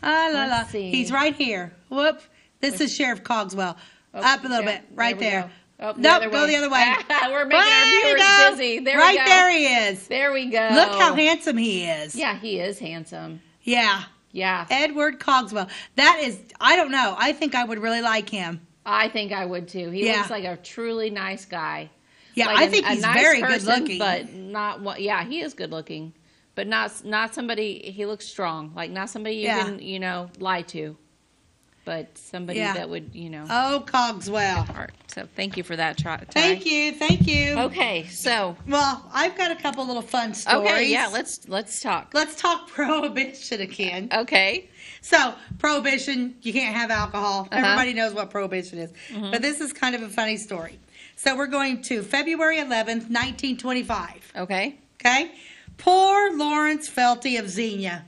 Let's see. He's right here. Whoop. This is Sheriff Cogswell. Up a little bit. Right there. Oh, nope, go the other way. We're making our viewers dizzy. There we go. There he is. There we go. Look how handsome he is. Yeah, he is handsome. Yeah. Yeah. Edward Cogswell. That is, I don't know. I think I would really like him. I think I would too. He looks like a truly nice guy. Yeah, like I think he's nice very person, good looking. But not what. Yeah, he is good looking, but not somebody. He looks strong. Like not somebody you can lie to, but somebody that would Oh, Cogswell. All right, so thank you for that. Thank you. Okay, so I've got a couple little fun stories. Okay, yeah, let's talk. Let's talk prohibition again. Okay. So prohibition, you can't have alcohol. Everybody knows what prohibition is, but this is kind of a funny story. So we're going to February 11th, 1925. Okay. Okay. Poor Lawrence Felty of Xenia.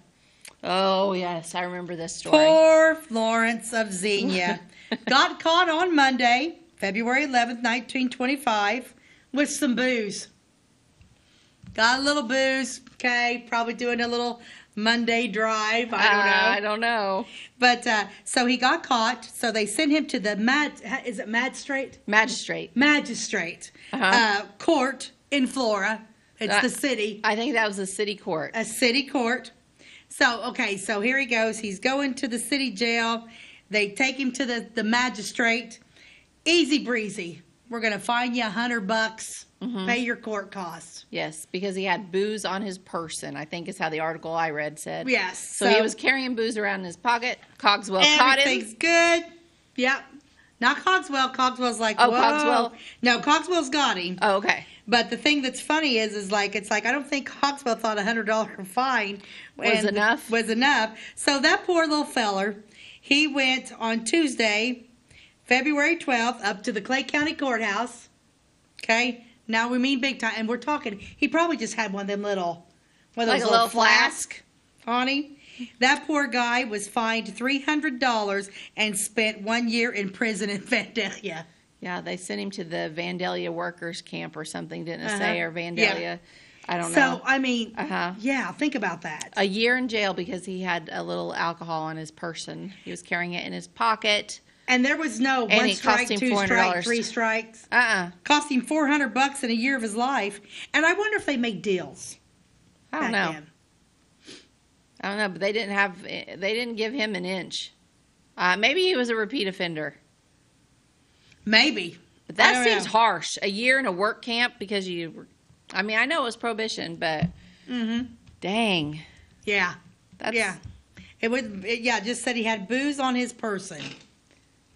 Oh, yes, I remember this story. Poor Lawrence of Xenia got caught on Monday, February 11th, 1925, with some booze. Got a little booze, okay, probably doing a little Monday drive. I don't know. But so he got caught. So they sent him to the magistrate court in Flora. It's the city. I think that was a city court. A city court. So so here he goes. He's going to the city jail. They take him to the magistrate. Easy breezy. We're gonna fine you $100. Pay your court costs. Yes, because he had booze on his person, I think is how the article I read said. Yes. So he was carrying booze around in his pocket. Cogswell caught him. Everything's good. Yep. Not Cogswell. Cogswell's like, oh, whoa. Cogswell. No, Cogswell's got him. Oh, okay. But the thing that's funny is I don't think Cogswell thought $100 fine was enough. So that poor little feller, he went on Tuesday, February 12th, up to the Clay County Courthouse. Okay. Now we mean big time, and we're talking. He probably just had one of them little little flask on him. That poor guy was fined $300 and spent 1 year in prison in Vandalia. Yeah, they sent him to the Vandalia workers camp or something, didn't it say, or Vandalia? Yeah. I don't know. So, I mean, yeah, think about that. A year in jail because he had a little alcohol on his person. He was carrying it in his pocket. And there was no one strike, two strike, three strikes. Cost him $400 in a year of his life. And I wonder if they make deals. I don't know. I don't know, but they didn't give him an inch. Maybe he was a repeat offender. Maybe. But that seems harsh. A year in a work camp because I know it was prohibition, but dang. Yeah. It just said he had booze on his person.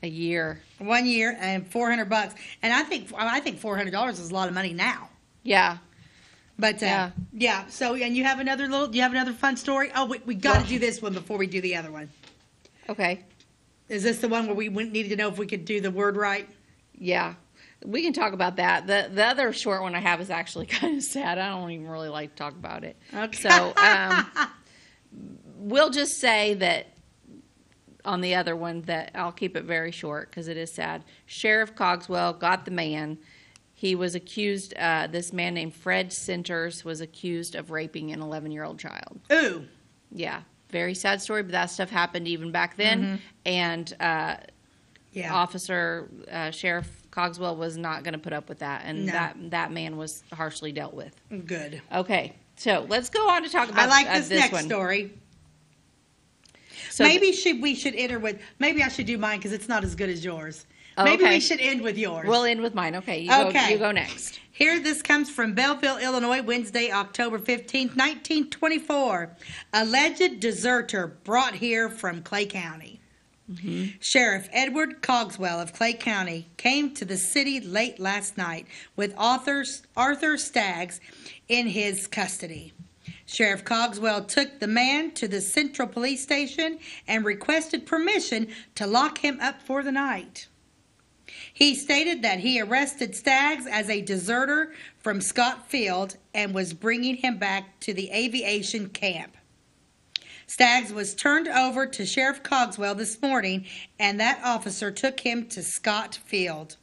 A year. 1 year and $400. And I think $400 is a lot of money now. Yeah. But yeah. So, and you have another fun story? Oh, we got to do this one before we do the other one. Okay. Is this the one where we needed to know if we could do the word right? Yeah. We can talk about that. The other short one I have is actually kind of sad. I don't even really like to talk about it. Okay. So, we'll just say that on the other one that I'll keep it very short because it is sad. Sheriff Cogswell got the man. He was accused, this man named Fred Centers was accused of raping an 11-year-old child. Ooh. Yeah. Very sad story, but that stuff happened even back then. And Officer Sheriff Cogswell was not going to put up with that. And that man was harshly dealt with. Good. Okay. So let's go on to talk about I like this next one. story. So maybe we should enter with, maybe I should do mine because it's not as good as yours. Oh, maybe okay. we should end with yours. We'll end with mine. Okay. You go next. Here, this comes from Belleville, Illinois, Wednesday, October 15th, 1924. Alleged deserter brought here from Clay County. Sheriff Edward Cogswell of Clay County came to the city late last night with Arthur Staggs in his custody. Sheriff Cogswell took the man to the Central Police Station and requested permission to lock him up for the night. He stated that he arrested Staggs as a deserter from Scott Field and was bringing him back to the aviation camp. Staggs was turned over to Sheriff Cogswell this morning, and that officer took him to Scott Field.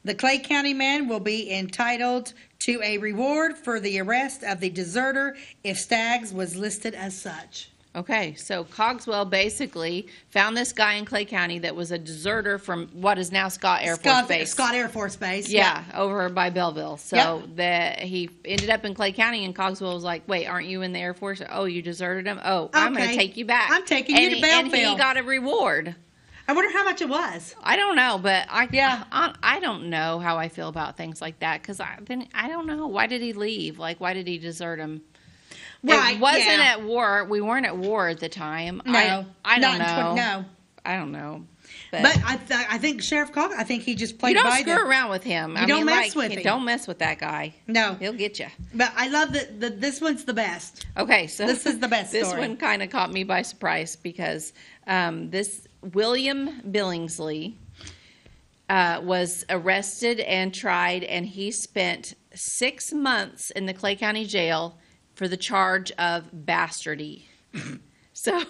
The Clay County man will be entitled to a reward for the arrest of the deserter if Staggs was listed as such. Okay, so Cogswell basically found this guy in Clay County that was a deserter from what is now Scott Air Force Base. Scott Air Force Base. Yeah, over by Belleville. So he ended up in Clay County, and Cogswell was like, wait, aren't you in the Air Force? Oh, you deserted him? Oh, I'm going to take you back. I'm taking you to Belleville. And he got a reward. I wonder how much it was. I don't know, but I don't know how I feel about things like that, because I don't know. Why did he leave? Like, why did he desert him? Right, it wasn't at war. We weren't at war at the time. No. I don't know. No. I don't know. But I think Sheriff Cogswell, I think he just played by You don't screw around with him. You don't mess with him. Don't mess with that guy. No. He'll get you. But I love that this one's the best. Okay, so this is the best story. This one kind of caught me by surprise because this William Billingsley was arrested and tried, and he spent 6 months in the Clay County Jail for the charge of bastardy. So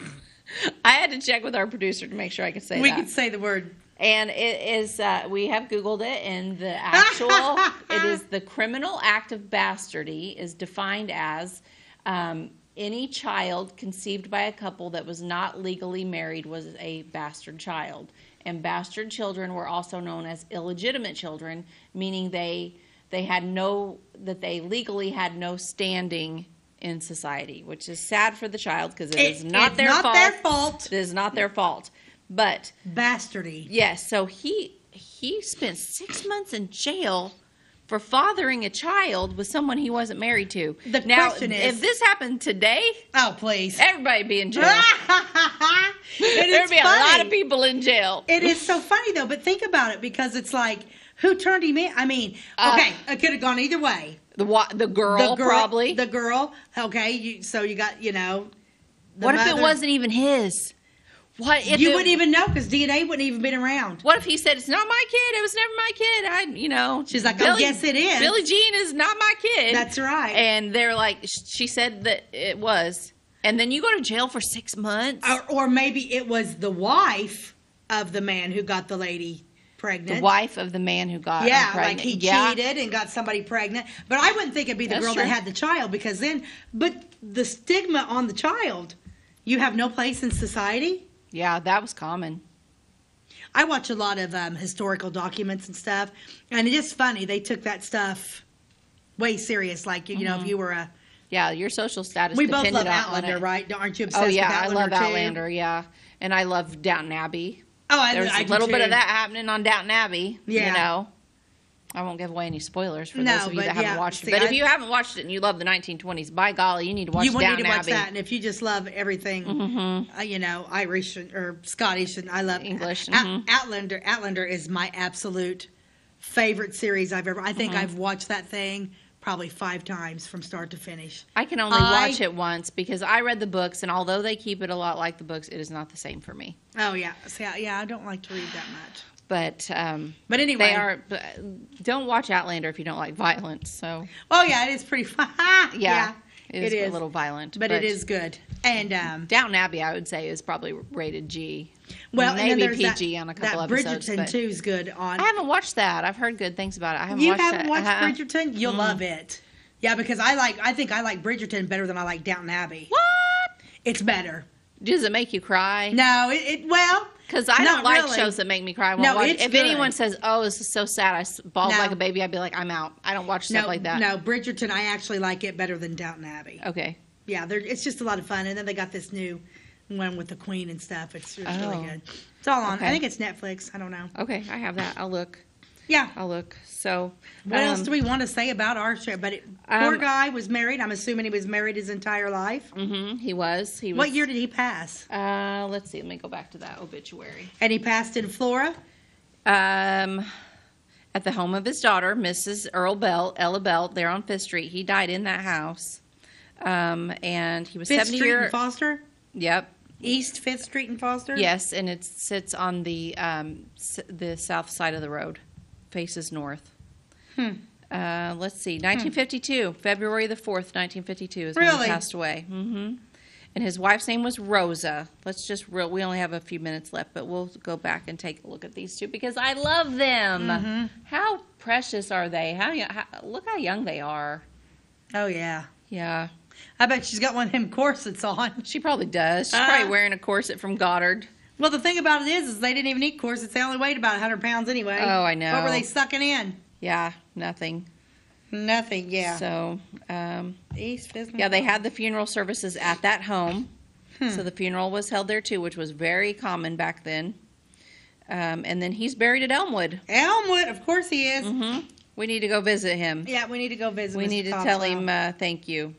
I had to check with our producer to make sure I could say that. We could say the word. And it is, we have Googled it, and the actual, it is the criminal act of bastardy is defined as any child conceived by a couple that was not legally married was a bastard child. And bastard children were also known as illegitimate children, meaning they legally had no standing in society, which is sad for the child because it is not their fault. It is not their fault. But bastardy. Yes, so he spent 6 months in jail for fathering a child with someone he wasn't married to. The question is, if this happened today, oh please, everybody'd be in jail. There'd be a lot of people in jail. It is so funny though, but think about it because it's like, who turned him in? I mean, okay, it could have gone either way. The girl probably. The girl. Okay, so you got what if it wasn't even his? What if you wouldn't even know because DNA wouldn't even been around? What if he said it's not my kid? It was never my kid. She's like, oh, yes, it is. Billie Jean is not my kid. That's right. And they're like, she said that it was, and then you go to jail for 6 months, or maybe it was the wife of the man who got the lady pregnant. The wife of the man who got her pregnant. Like he cheated and got somebody pregnant. But I wouldn't think it'd be the girl that had the child because but the stigma on the child, you have no place in society. Yeah, that was common. I watch a lot of historical documents and stuff, and it's just funny. They took that stuff way serious. Like, you know, if you were a... Yeah, your social status We both love Outlander, right? Aren't you obsessed with Outlander, I love Outlander, yeah. And I love Downton Abbey. Oh, There's a little bit of that happening on Downton Abbey. Yeah. You know. I won't give away any spoilers for those of you that haven't watched it. But if you haven't watched it and you love the 1920s, by golly, you need to watch Downton Abbey. You need to watch that. And if you just love everything, Irish or Scottish, and I love English. Outlander. Outlander is my absolute favorite series I've ever. I think I've watched that thing probably 5 times from start to finish. I can only watch it once because I read the books, and although they keep it a lot like the books, it is not the same for me. Oh yeah, I don't like to read that much. But anyway, don't watch Outlander if you don't like violence. So. Oh yeah, it is pretty fun. Yeah, it is a little violent, but it is good. And Downton Abbey, I would say, is probably rated G. Well, maybe and PG on a couple episodes. Bridgerton too is good on. I haven't watched that. I've heard good things about it. You haven't watched Bridgerton? You'll love it. Yeah, because I think I like Bridgerton better than I like Downton Abbey. What? It's better. Does it make you cry? No, well. Because I don't like shows that make me cry. If anyone says, "Oh, this is so sad," I bawled like a baby, I'd be like, "I'm out. I don't watch stuff like that." No, Bridgerton, I actually like it better than Downton Abbey. Okay. Yeah, it's just a lot of fun, and then they got this new one with the Queen and stuff. It's really good. It's all on. Okay. I think it's Netflix. I don't know. Okay, I have that. I'll look. Yeah, I'll look. So, what else do we want to say about our show? But poor guy was married. I'm assuming he was married his entire life. Mm-hmm. He was. What year did he pass? Let's see. Let me go back to that obituary. And he passed in Flora. At the home of his daughter, Mrs. Ella Bell, there on Fifth Street. He died in that house. And he was 5th 70 Street years. in Foster? Yep. East 5th Street in Foster? Yes, and it sits on the south side of the road, faces north. Let's see, 1952, February the 4th, 1952 is when he Really? passed away. And his wife's name was Rosa. We only have a few minutes left, but we'll go back and take a look at these two because I love them. How precious are they? Look how young they are. Oh, yeah. Yeah. I bet she's got one of them corsets on. She probably does. She's probably wearing a corset from Goddard. Well, the thing about it is they didn't even eat corsets. They only weighed about 100 pounds anyway. Oh, I know. What were they sucking in? Yeah, nothing. Nothing, yeah. So, East 5th. yeah, they had the funeral services at that home. So the funeral was held there too, which was very common back then. And then he's buried at Elmwood. Elmwood, of course he is. We need to go visit him. Yeah, we need to go visit. We Mr. need to Cogswell. tell him thank you.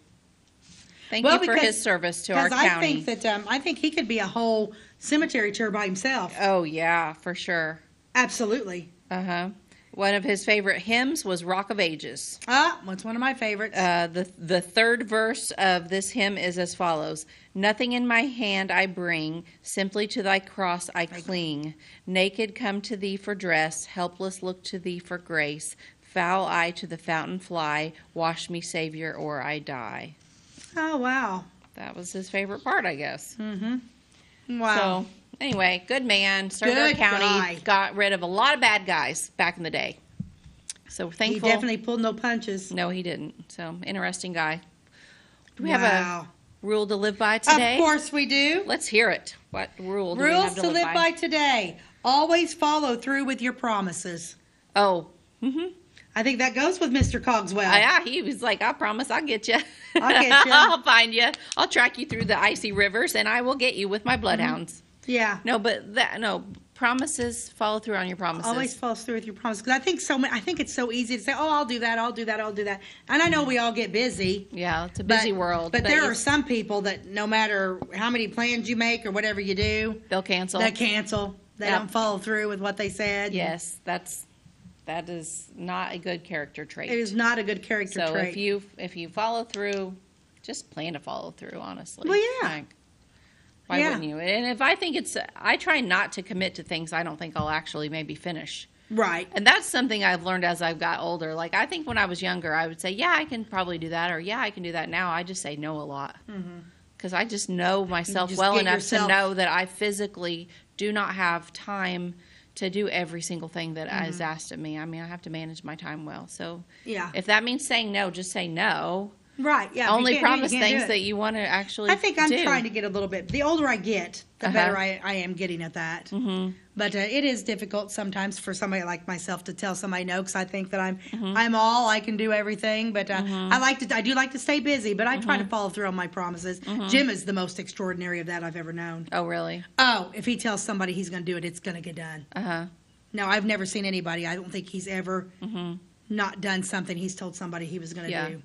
Thank you for his service to our I county. think that I think he could be a whole cemetery tour by himself. Oh yeah, for sure. Absolutely. One of his favorite hymns was Rock of Ages. What's one of my favorites? The third verse of this hymn is as follows. Nothing in my hand I bring, simply to thy cross I cling. Naked come to thee for dress, helpless look to thee for grace. Foul I to the fountain fly, wash me, Savior, or I die. Oh, wow. That was his favorite part, I guess. Wow. So, anyway, good man. Served our Good county. guy. Got rid of a lot of bad guys back in the day. So, we're thankful. He definitely pulled no punches. No, he didn't. So, interesting guy. Do we have Wow. a rule to live by today? Of course we do. Let's hear it. What rule do we Rules have to live by today. Always follow through with your promises. Oh. I think that goes with Mr. Cogswell. Yeah, he was like, I promise I'll get you. I'll get you. I'll find you. I'll track you through the icy rivers, and I will get you with my bloodhounds. Yeah. No, but promises, follow through on your promises. Always follows through with your promises. Because I think it's so easy to say, oh, I'll do that, I'll do that, I'll do that. And I know we all get busy. Yeah, it's a busy world. But there are some people that no matter how many plans you make or whatever you do, they'll cancel. They cancel. They don't follow through with what they said. Yes, that is not a good character trait. It is not a good character trait. So if you follow through, just plan to follow through, honestly. Well, yeah. Like, why wouldn't you? And if I think I try not to commit to things I don't think I'll actually maybe finish. Right. And that's something I've learned as I've got older. Like, I think when I was younger, I would say, yeah, I can probably do that, or yeah, I can do that. Now I just say no a lot. Because I just know myself just well get enough yourself- to know that I physically do not have time to do every single thing that is asked of me. I mean, I have to manage my time well. So Yeah. if that means saying no, just say no. Right, yeah. if you Only can't do it, promise you can't do things it. that you want to actually I think I'm do. trying to get a little bit. The older I get, the better I am getting at that. But it is difficult sometimes for somebody like myself to tell somebody no, because I think that I'm all, I can do everything. But I do like to stay busy, but I try to follow through on my promises. Jim is the most extraordinary of that I've ever known. Oh, really? Oh, if he tells somebody he's going to do it, it's going to get done. No, I've never seen anybody. I don't think he's ever not done something he's told somebody he was going to do.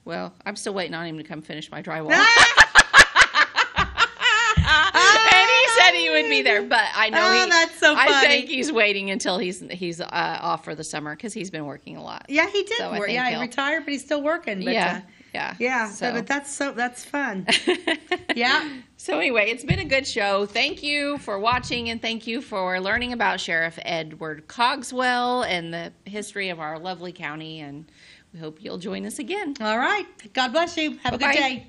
Well, I'm still waiting on him to come finish my drywall. And he said he would be there, but I know that's so funny. I think he's waiting until he's off for the summer because he's been working a lot. Yeah, he did So I work. think Yeah, he he'll- retired, but he's still working. But, yeah. So, but that's fun. Yeah. So anyway, it's been a good show. Thank you for watching, and thank you for learning about Sheriff Edward Cogswell and the history of our lovely county. And we hope you'll join us again. All right. God bless you. Have a good Bye-bye. day.